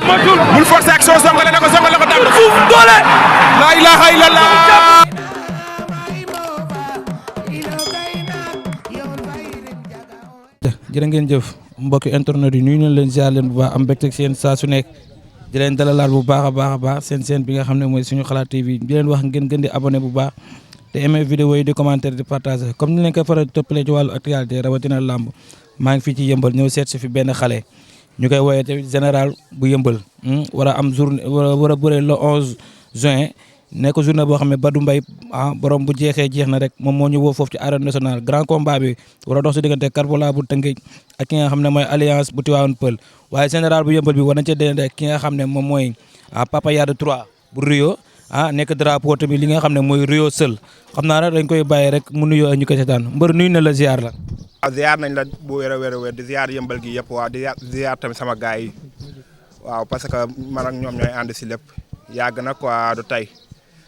matul bul forcer action songale na ko daan na suuf doole. la ilaha illallah. jërë ngeen jëf mbokki internet yi nuyu nañ leen ziar leen bu baax am mbégte seen saa su nekk di leen dalalaat bu baax a baax seen bi nga xam ne mooy suñu xalaat TV di leen wax ngeen gën di abonné bu baax te aimé vidéo yi di commentaire di partager comme ni leen koy faral di toppalee ci wàllu actualité rawatina làmb maa ngi fii ci yëmbal ñëw seet si fi benn xale ñu koy woowee tamit général bu yëmbal war a am journée war a bëree le 11 juin nekk journée boo xam ne Badou Mbaye borom bu jeexee jeex na rek moom moo ñu woo foofu ci arène nationale grand combat bi war a dox si diggante Karbola bu Tëngéej ak ki nga xam ne mooy alliance bu Tivaouane Peulh waaye général bu yëmbal bi war nañ cee déggante ki nga xam ne moom mooy Papa Yade 3 bu Rio nekk drapeau tamit li nga xam ne mooy Rio Seul xam naa nag dañ koy bàyyi rek mu nuyoo ñu ko seetaan mbër nuyu na la ziar la. waaw ziar nañ la bu wér a wér di ziar yëmbal gi yëpp waaw di ziar tamit sama gars yi waaw parce que man ak ñoom ñooy ànd si lépp yàgg na quoi du tey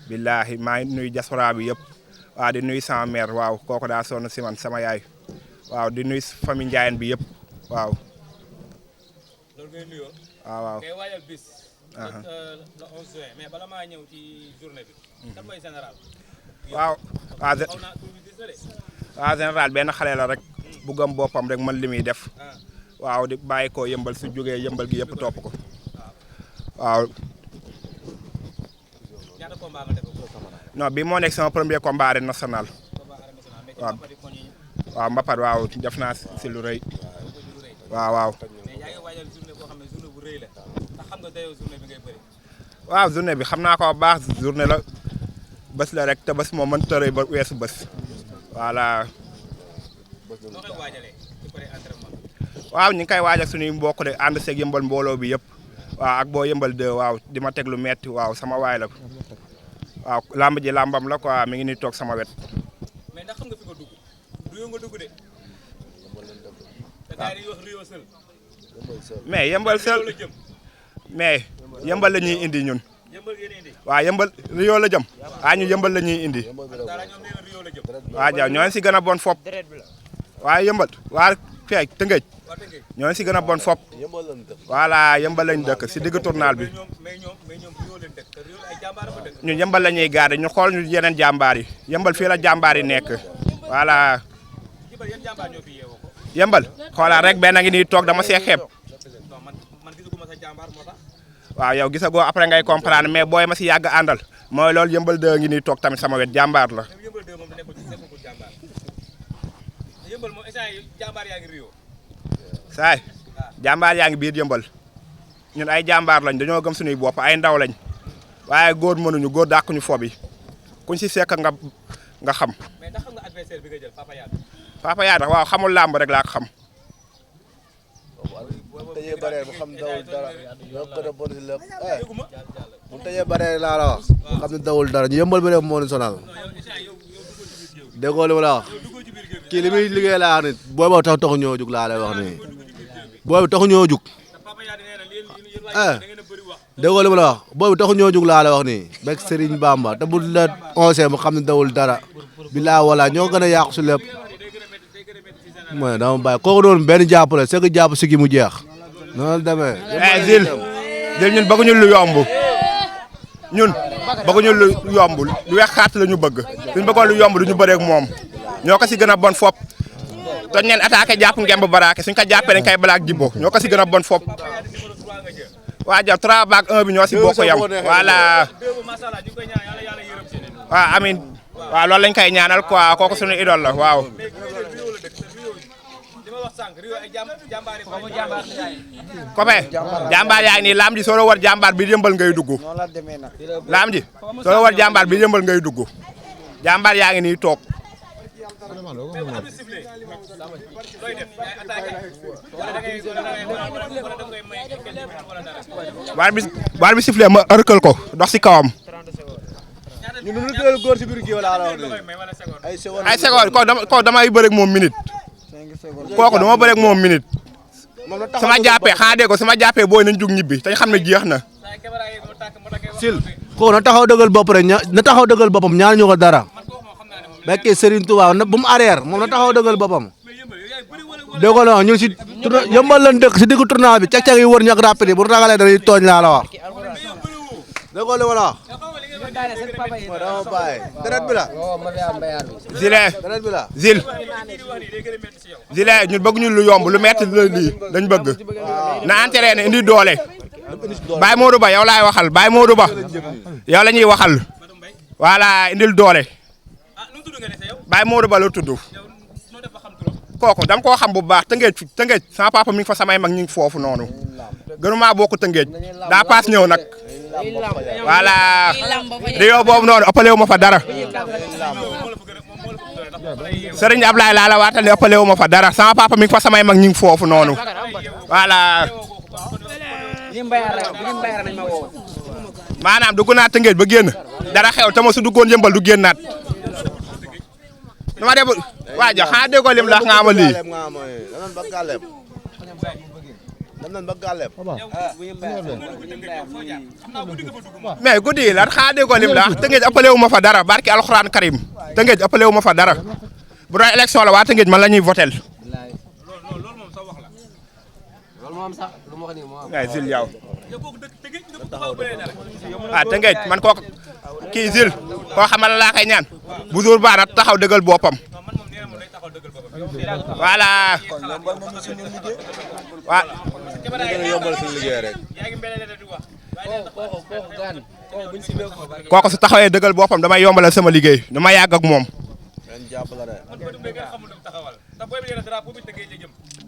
billahi maa ngi nuyu diaspora bi yëpp waaw di nuyu sama mère waaw kooku daa sonn si man sama yaay waaw di nuyu famille Ndiayeen bi yëpp waaw. loolu ngay nuyoo. waaw. ngay waajal bis. le 11 juin mais bala maa ñëw ci journée bi. kan mooy général. waaw général benn xale la rek bu gëm boppam rek man li muy def waaw di bàyyi ko yëmbal su jógee yëmbal gi yëpp topp ko waaw. non bi moo nekk sama premier combat arène national waaw waaw mbapat waaw def naa si lu rëy waaw. waaw journée bi xam naa ko bu baax journée la bés la rek te bés moom mën tërëy ba weesu bés voilà. waaw ñu ngi koy waajal suñuy mbokk de ànd seeg yëmbal mbooloo bi yëpp waaw ak boo yëmbal 2 waaw di ma teg lu metti waaw sama waay la waaw lamb ji lambam la quoi mi ngi ni toog sama wet. mais ndax xam nga fi nga dugg Rio nga dugg de. te gars yi wax Rio Seul. mais yëmbal Seul mais yëmbal la ñuy indi ñun. waaw yëmbal Rio la jëm. waaw ñu yëmbal la ñuy indi. waaw jaaw ñoo si gën a bon fop waaye yëmbal waa fii Tëngéej ñoo si gën a bon fop voilà yëmbal lañ dëkk si digg tournal bi ñu yëmbal la ñuy garder ñu xool ñu yeneen jàmbaar yi yëmbal fii la jàmbaar yi nekk voilà. yëmbal xoolal rek benn ngi nii toog dama see xeeb waaw yow gisagoo après ngay comprendre mais booy ma si yàgg àndal mooy loolu yëmbal 2 ngi nii toog tamit sama wet jàmbaar la. saay jàmbaar yaa ngi biir yëmbal ñun ay jàmbaar lañ dañoo gëm suñuy bopp ay ndaw lañ waaye góor mënuñu góor dàq ñu fo bi kuñ si sekk nga xam. mais ndax xam nga adversaire bi nga jël Papa Yade. Papa Yade waaw xamul làmb rek laa ko xam. mu tëjee baree bu xam dawul dara ñoo gën a bon si lépp mu tëjee baree laa la wax xam ne dawul dara ñu yëmbal bi rek moo ñu sonal déggoo li ma la wax kii li muy liggéey laa wax ni booy boobu taxu ñoo jug laa lay wax nii booy bi taxu ñoo jug déggoo li ma la wax booy bi taxu ñoo jug laa lay wax nii bek Serigne Bamba te bu la onsee mu xam ne dawul dara bilaa wala ñoo gën a yàqu si lépp mooy dama bàyyi kooku doon benn jàpp la c'est que jàpp si gi mu jeex noonu demee. Zil ñun bëgguñu lu yomb ñun bëgguñu lu yomb lu weex xaat la ñu bëgg suñ bëggoon lu yomb du ñu bëreeg moom ñoo ko si gën a bon fop te ñeen attaqué jàpp ngemb baraake suñ ko jàppee dañ koy balaak jibbo ñoo ko si gën a bon fop waa ja 3 baag 1 bi ñoo si bokk yam voilà waaw amin waaw loolu lañ koy ñaanal quoi kooku suñu idole la waaw. Kopé jàmbaar yaa ngi nii laam ji soo la war jàmbaar bi yëmbal ngay dugg laam ji soo la war jàmbaar bi yëmbal ngay dugg jàmbaar yaa ngi nii toog. waar bi sifflé ma ërkal ko dox si kawam. ñu nu teel góor si biir kii laa la wax ay seconde ko damay bëreeg moom minute kooku dama bëreeg moom minute sama jàppee xanaa dégg ko sama jàppee booy nañ jug ñibbi te xam ne jeex na. Sil kooku na taxaw dëggal bopp rek na taxaw dëggal boppam ñaan ñu ko dara bekkee Serigne Touba na bu mu arrière moom na taxaw dëggal boppam déggoo la ñu ngi si yëmbal lan dëkk si diggu tournoi bi cag-cag yi wër ñak rapide bu ragalee dañuy tooñ laa la wax déggoo li ma la wax dama bàyyi deret bi la Zile ñun bëgg ñu lu yomb lu metti lii dañ bëgg na entraîné indi doole Baye Modou Ba yow laay waxal Baye Modou Ba yow la ñuy waxal voilà indil doole Baye Modou Ba la tudd kooku dama koo xam bu baax Tëngéej sama papa mi ngi fa samay mag ñu ngi foofu noonu gënuma bokk Tëngéej daa paas ñëw nag voilà Rio boobu noonu ëppale wu ma fa dara Serigne Ablaye laa la waatal ne ëppale wu ma fa dara sama papa mi ngi fa samay mag ñu ngi foofu noonu voilà maanaam dugg naa Tëngéej ba génn dara xew te ma su duggoon yëmbal du génnaat dama dem waa jo xanaa déggoo lim la nga ma lii mais guddi yi lan xanaa déggoo lim la Tëngéej ëppale wu ma fa dara barki alxuraan karim Tëngéej ëppale wu ma fa dara bu doon élection la waa Tëngéej man la ñuy votel ngay Zil yow Tëngéej man kooku kii Zil koo xamal laa koy ñaan bu jour baa nag taxaw dëggal boppam voilà waaw kooku su taxawee dëggal boppam damay yombalal sama liggéey dama yàgg ak moom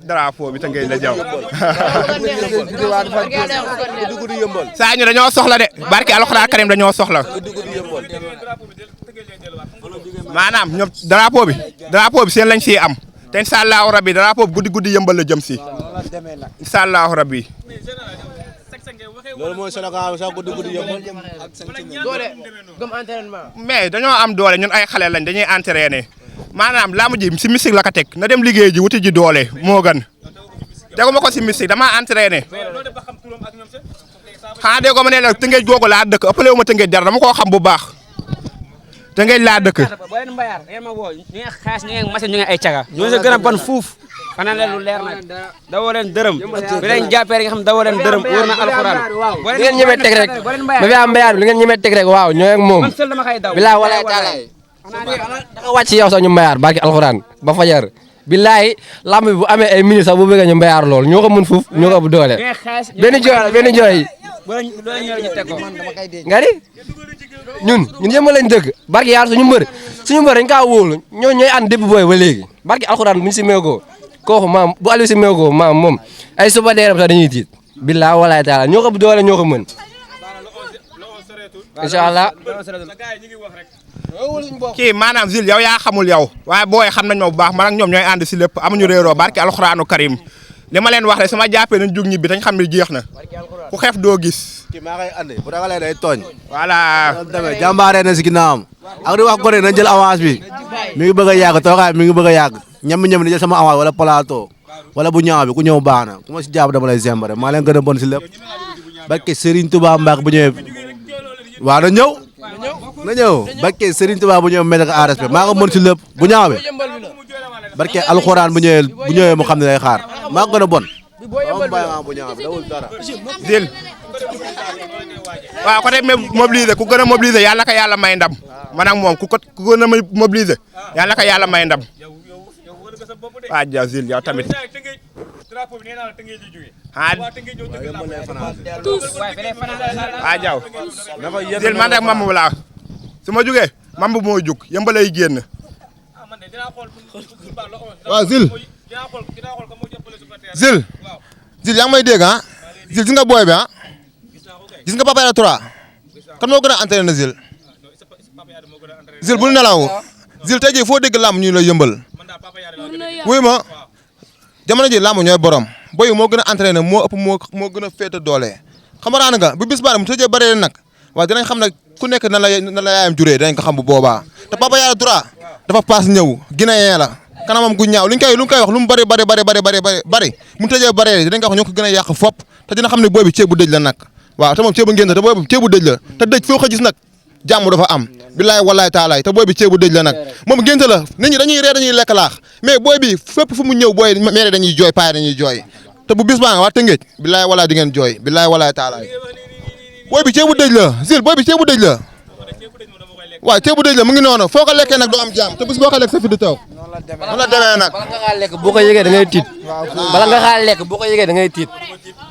drapeau bi Tëngéej la jaww saa ñu dañoo soxla de barki alxuraan karim dañoo soxla maanaam ñoom drapeau bi seen lañ siy am te incha allahu rabi drapeau bi guddi yëmbal la jëm si incha allahu rabi. loolu mooy Sénégal sax guddi yëmbal mais dañoo am doole ñun ay xale lañ dañuy entraîné maanaam laamu ji si mystique la ko teg na dem liggéey ji wuti ji doole moo gën teguma ko si mystique dama entraîné xanaa dégg ma ne la Tëngéej googu laa dëkk ëppale wu ma Tëngéej dara dama koo xam bu baax Tëngéej laa dëkk. boo leen mbayaar ngeen ma woo ñu ngi xaas ñu ngi machine ñu ngi ay caga ñoo sa gën a ban fuuf xanaa leen lu leer nag dawoo leen dërëm bi leen jàppee nga xam dawoo leen dërëm wóor na alxuraan li ngeen ñemee teg rek ma fi am mbayaar bi li ngeen ñemee teg rek waaw ñoo ak moom man seul dama koy daw bilaay walaay taalaay da nga wàcc yow sax ñu mbayaar barki alxuraan ba fajar bilaay lamb bi bu amee ay minutes sax bu bëggee ñu mbayaar lool ñoo ko mën fuuf ñoo ko ëpp doole benn jooy nga di ñun yëmbal lañ dëkk barki yàlla suñu mbër dañ kaa wóolu ñooy ànd dépp booy ba léegi barki alxuraan buñu si meekoo kooku maam bu Aliou si meekoo maam moom ay suba deeram sax dañuy tiit billaay walaay taala ñoo ko ëpp doole ñoo ko mën incha allah kii maanaam Zil yow yaa xamul yow waaye booy xam nañ ma bu baax man ak ñoom ñooy ànd si lépp amuñu réeroo barki alxuraanu karim li ma leen wax rek sama jàppee nañ jug ñibbi dañ xam ne jeex na ku xeef doo gis. kii maa koy andi bu ragalee day tooñ. voilà. demee jàmbaaree na si ginnaawam ak di wax gone nañ jël avance bi mi ngi bëgg a yàgg toogaay mi ngi bëgg a yàgg ñam di jël sama avance wala plateau wala bu ñaaw bi ku ñëw baax na ku ma si jàpp dama lay zembare maa leen gën a bon si lépp barke Serigne Touba Mbacke bu ñëwee waaw na ñëw barke Serigne Touba bu ñëwee mel ak ARSP maa ko mën si lépp bu ñaaw bi barke alxuraan bu ñëwee mu xam ne day xaar maa ko gën a bon bu ñaaw bi dawul dara Zil waaw côté mobiliser ku gën a mobiliser yàlla ka yàlla may ndam man ak moom ku gën a mobiliser yàlla ka yàlla may ndam waa ja Zil yow tamit waa jaw Zil man rek mambu laa su ma jugee mambu mooy jug yëmbalay génn waaw Zil yaa ngi may dégg ah Zil gis nga booy bi ah gis nga Papa Yada 3 kan moo gën a entraîné na Zil bul nelaw Zil tey jii foo dégg làmb ñu la yëmbal wuy ma jamono ji làmb ñooy borom booy moo gën a entraîné moo ëpp moo gën a féete doole xamaraan nga bu bis baa mu tëjee bëree nag waaye dinañ xam ne ku nekk na la yaayam juree dinañ ko xam bu boobaa te Papa Yada 3 dafa paas ñëw Guinéen la kanamam gu ñaaw lu ñu koy wax lu mu bëri mu tëjee bëree dinañ ko wax ñoo ko gën a yàq fop te dina xam ne booy bi ceebu dëj la nag waaw te moom ceebu ngeen te booy bi ceebu dëj la te dëj foo ko gis nag jàmm dafa am billaay wallaay taalaay te booy bi ceebu dëj la nag moom génte la nit ñi dañuy ree dañuy lekk laax mais booy bi fépp fu mu ñëw booy mere dañuy jooy paay dañuy jooy te bu bis baa nga waa Tëngéej billaay wallaay di ngeen jooy billaay wallaay taalaay booy bi ceebu dëj la Zil booy bi ceebu dëj la waaw ceebu dëj la mu ngi noonu foo ko lekkee nag doo am jàmm te bis boo ko lekk sa fi du taw noonu la demee nag bala nga xaa lekk boo ko yëgee da ngay tiit bala nga xaa lekk boo ko yëgee da ngay tiit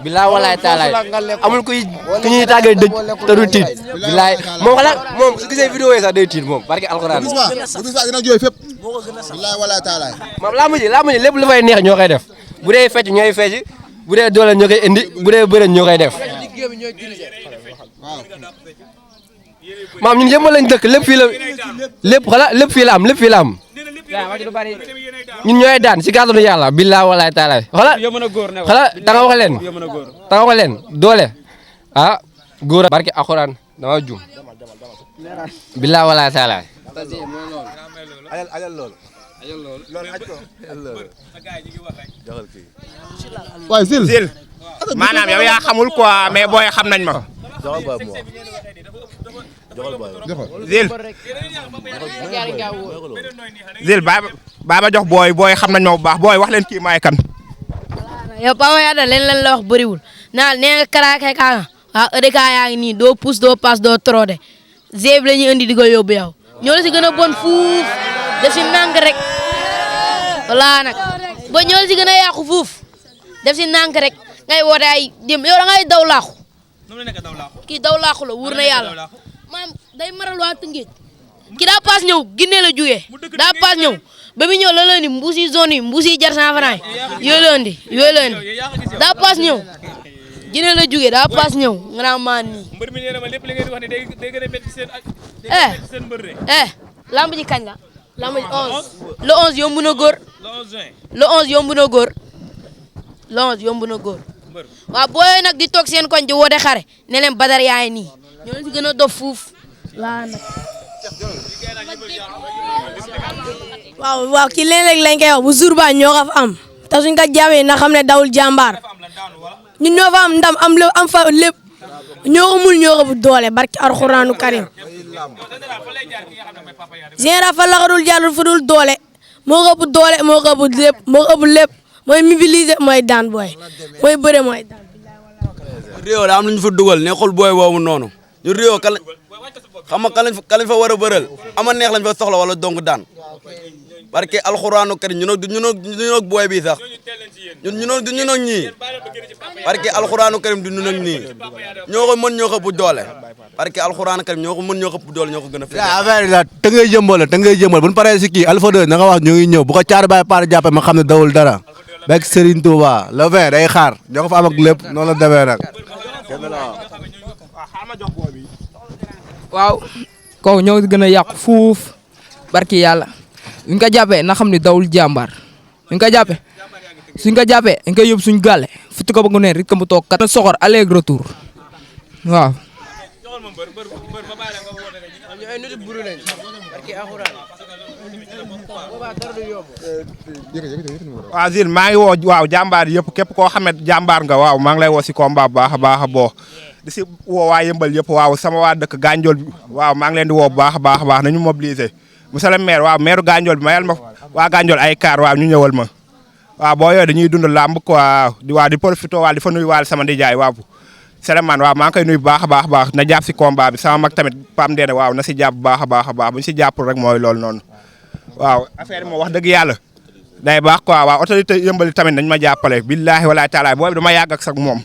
bilaay walaay taalaay amul ku ñuy tàggee dëj te du tiit bilaay moom xalaat moom su gisee vidéo yi sax day tiit moom barke alxuraan bu bis baa dina jooy fépp bilaay wallaay taalaay moom laa mujj lépp lu fay neex ñoo koy def bu dee fecc ñooy fecc bu dee doole ñoo koy indi bu dee bëre ñoo koy def maam ñun yëmbal lañ dëkk lépp fii la lépp fii la am lépp fii la am ñun ñooy daan si kàttanu yàlla billaay walaay taalaay xala da nga wax leen doole ah góor a barke alxuraan dama jum billaay walaay taalaay waaye Zil maanaam yow yaa xamul quoi mais booy xam nañ ma Zil baa ma jox booy xam nañ ma bu baax booy wax leen kii maay kan. yow Papa Yada leen lan la wax bëriwul nee nga karaake kaa nga EDK yaa ngi nii doo pousse doo passe doo trode Zeb la ñuy indi di ko yóbbu yow ñoo la si gën a bon fuuf def si nànk rek wala nag ba ñoo la si gën a yàqu fuuf def si nànk rek ngay woote ay dem yow da ngay daw laaxu kii daw laaxu la wóor na yàlla maam day maral waa Tëngéej ki daa paas ñëw Guinée la jugee daa paas ñëw ba mu ñëw la la indi mbuus yi zone yi mbuus yi jar 100 francs yooyu la indi daa paas ñëw Guinée la jugee daa paas ñëw nga naa maan nii mbër mi nee na ma lépp li ngeen di wax ne day gën a métti seen mbër de lamb ji kañ la lamb ji 11 le 11 yomb na góor le 11 yomb na góor le 11 yomb na góor waaw booy nag di toog seen koñ di woote xare ne leen badar yaay nii ñoo leen si gën a dof fuuf laa nag waaw kii léeg-léeg lañ koy wax bu jour ba ñoo ko fa am te suñ ko jaamee na xam ne dawul jàmbaar ñun ñoo fa am ndam am lépp am fa lépp ñoo ko mul ñoo ko bu doole barki alxuraanu karim général fa la ko dul jàllul fu dul doole moo ko ëpp doole moo ko ëpp lépp moo ko ëpp lépp mooy mobiliser mooy daan booy mooy bëre mooy daan. Rio daa am lu ñu fa dugal neexul booy boobu noonu ñu Rio kan xam nga kan lañ fa war a bëral ama neex lañ fa soxla wala donc daan parce que alxuraanu karim ñun ak booy bi sax ñun ak ñii parce que alxuraanu karim du ñun ak ñii ñoo ko mën ñoo ko bu doole parce que alxuraanu karim ñoo ko mën ñoo ko bu doole ñoo ko gën a fi affaire yi la te ngay jëmbal bu ñu paree si kii Alpha 2 na nga wax ñu ngi ñëw bu ko caar baay paar jàppe ma xam ne dawul dara bek Serigne Touba le 20 day xaar ñoo ko fa am ak lépp noonu la demee nag waaw kooku ñoo gën a yàqu fuuf barki yàlla suñ ko jàppee na xam ni dawul jàmbaar suñ ko jàppee dañ koy yóbbu suñ gàlle futti ko ba ngu neen rit ko mu toog kat soxor aller ak retour waaw waaw Zil maa ngi woo waaw jàmbaar yëpp képp koo xam ne jàmbaar nga waaw maa ngi lay woo si combat bu baax a baax a boo di si woo waa yëmbal yëpp waaw sama waa dëkk Gandiol bi waaw maa ngi leen di woo bu baax a baax nañu mobiliser monsieur le maire waaw maire Gandiol bi mayal ma waa Gandiol ay car waaw ñu ñëwal ma waaw boo yooyu dañuy dund làmb quoi di profité waaw di fa nuyu waale sama ndijaay waaw Souleymane waaw maa ngi koy nuyu bu baax a baax na jàpp si combat bi sama mag tamit Pam Ndene waaw na si jàpp bu baax a baax bu ñu si jàppul rek mooy loolu noonu waaw affaire bi moo wax dëgg yàlla day baax quoi waaw autorité yëmbal tamit dañ ma jàppale billaahi walaay taala boobu dama yàgg ak sax moom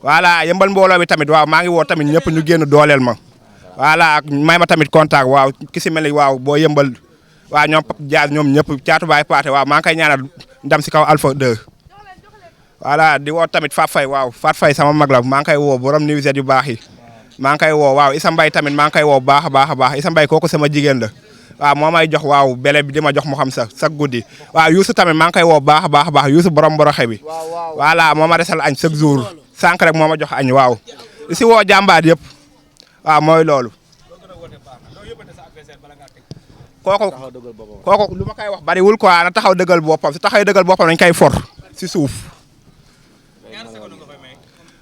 voilà yëmbal mbooloo bi tamit waaw maa ngi woo tamit ñëpp ñu génn dooleel ma voilà ak may ma tamit contact waaw ki si mel ni waaw boo yëmbal waaw ñoom Diaz ñoom ñëpp caatu baay paate waaw maa ngi koy ñaanal ndam si kaw Alpha 2 voilà di woo tamit Fat Faye waaw Fat Faye sama mag la maa ngi koy woo borom nuisette yu baax yi maa ngi koy woo waaw Issa Mbaye tamit maa ngi koy woo bu baax a baax Issa Mbaye kooku sama jigéen la waaw moo may jox waaw bele bi di ma jox mu xam sa guddi waaw Youssou tamit maa ngi koy woo bu baax a baax Youssou borom boroxe bi voilà moo ma desal añ chaque jour sànq rek moo ma jox añ waaw di si woo jàmbaar yëpp waaw mooy loolu kooku lu ma koy wax bariwul quoi na taxaw dëggal boppam su taxaw dëggal boppam dañ koy for si suuf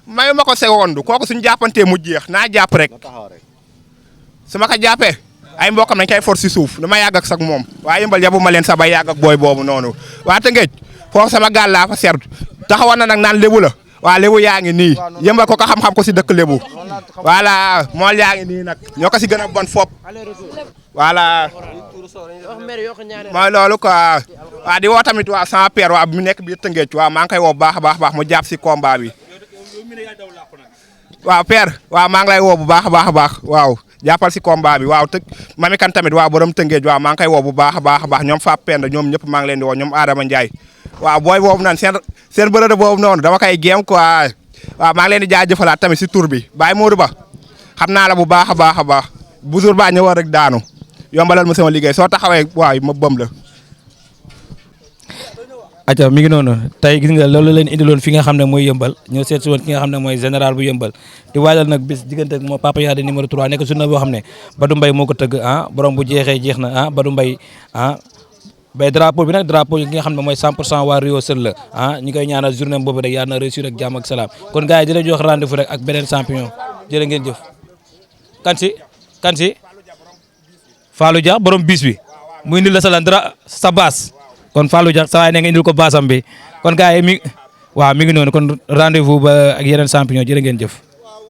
mayu ma ko seconde kooku suñu jàppantee mu jeex naa jàpp rek su ma ko jàppee ay mbokkam nañ koy force si suuf dama yàgg ak sax moom waa yëmbal yabu ma leen sax ba yàgg ak booy boobu noonu waa Tëngéej foofu sama gaal laa fa seetlu taxawoon na nag naan lébu la waa lébu yaa ngi nii yëmbal ko xam-xam ko si dëkk lébu voilà mool yaa ngi nii nag ñoo ko si gën a bon fop voilà mooy loolu quoi waa di woo tamit waa sama père waa mu nekk biir Tëngéej waa maa ngi koy woo bu baax a baax mu jàpp si combat bi waaw père waaw maa ngi lay woo bu baax a baax waaw jàppal si combat bi waaw Mami Kan tamit waaw borom Tëngéej waaw maa ngi koy woo bu baax a baax ñoom Fap Penda ñoom ñëpp maa ngi leen di woo ñoom Adama Ndiaye waaw booy boobu naan seen bërëb boobu noonu dama koy géem quoi waaw maa ngi leen di jaajëfalaat tamit si tur bi Baye Modou Ba xam naa la bu baax a baax bu jour ba ñëwoon rek daanu yombalal ma sama liggéey soo taxawee waaw ma bëm la. aca mi ngi noonu tey gis nga loolu leen indiloon fi nga xam ne mooy yëmbal ñoo seet si woon ki nga xam ne mooy général bu yëmbal di waajal nag bis diggante moo Papa Yade numéro 3 nekk journée boo xam ne Badou Mbaye moo ko tëgg borom bu jeexee jeex na Badou Mbaye bay drapeau bi nag drapeau yi nga xam ne mooy 100% waa Rio Seul la ñi koy ñaanal journée boobu rek yàlla na réussir ak jàmm ak salaam kon gars yi dina jox rendez-vous rek ak beneen champion jërë ngeen jëf kan si Fallou Dia borom bis bi muy indil la sa baas kon Fallou Dia sa waay ne nga indil ko baasam bi kon gars yi mi ngi noonu kon rendez-vous ba ak yeneen champion jërë ngeen jëf